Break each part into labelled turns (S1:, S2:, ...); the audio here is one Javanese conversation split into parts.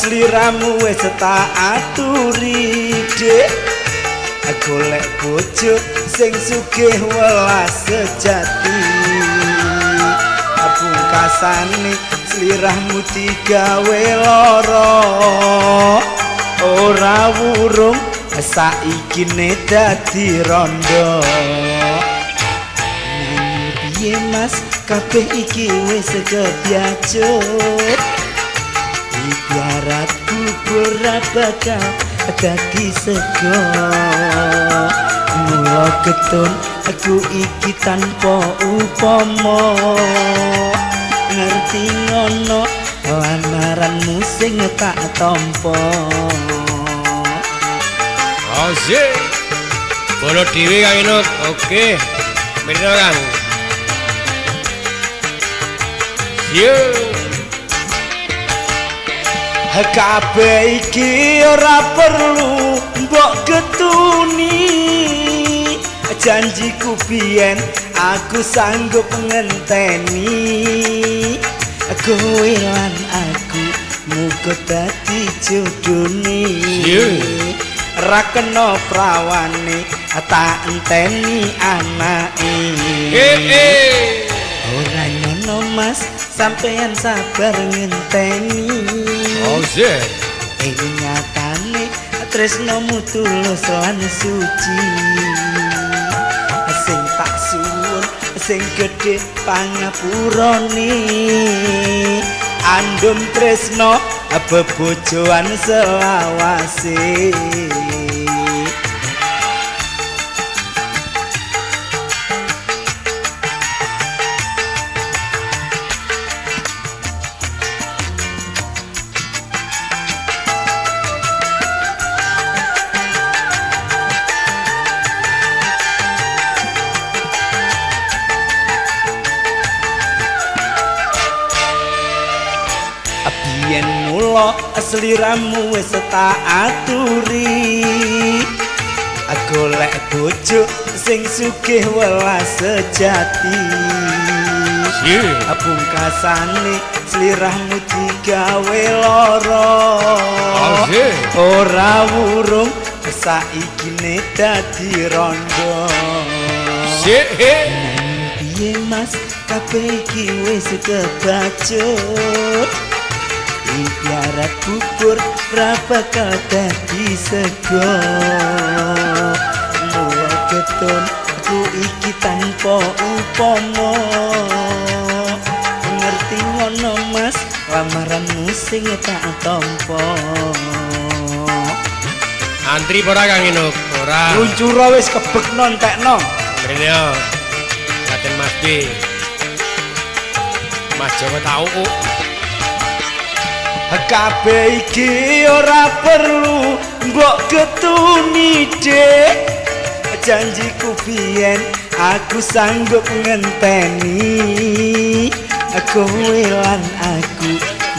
S1: sliramu wis tak aturi Dik golek bojo sing sugih welas sejati pungkasane sliramu digawe lara ora wurung saiki ne dadi rondo piye mas kabeh iki wis kebiacut ibarat bubur bakal dadi sego mula ketun aku iki tanpa upama ngerti ngono lamaranmu sing tak tampa
S2: asik bono dhewe Kang Inut oke mirna Kang
S1: kabeh iki ora perlu mbok ketuni janjiku biyen aku sanggup ngenteni kowe lan aku muga dadi jodone ra kena prawane tak enteni anake ora ngono mas sampeyan sabar ngenteni nyatane tresnomu tulus lan suci sing tak suwun sing gedhe pangapurane andum tresno bebojoan selawase yen mula sliramu wis tak aturi golek bojo sing sugih welas sejati pungkasane sliramu digawe lara ora wurung saiki ne dadi rondo piye mas kabeh iki wis kebacut ibarat bubur ra bakal dadi sego mula ketun aku iki tanpa upama ngerti ngono mas lamaranmu sing tak tampa
S2: antri ora Kang Inuk ora
S1: luncura wis kebekno entekno
S2: mrene katen Mas B Mas Jawa tau
S1: kabeh iki ora perlu mbok ketuni Dik janjiku biyen aku sanggup ngenteni kowe lan aku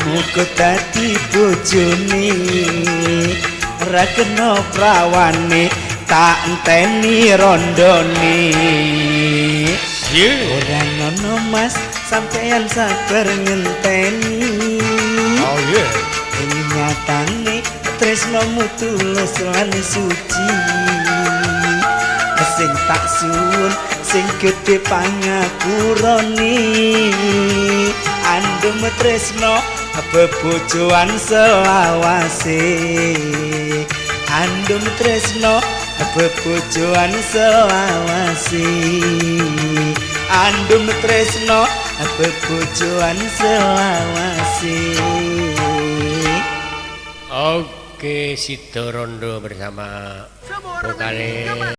S1: muga dadi bojone ra kena prawane tak enteni rondone ora ngono mas sampeyan sabar ngenteni nyatane tresnomu tulus lan suci sing tak suwun sing gedhe pangapurane andum tresno bebojoan selawase andum tresno bebojoan selawase andum tresno bebojoan selawase.
S2: Oke, Sido Rondo bersama vokale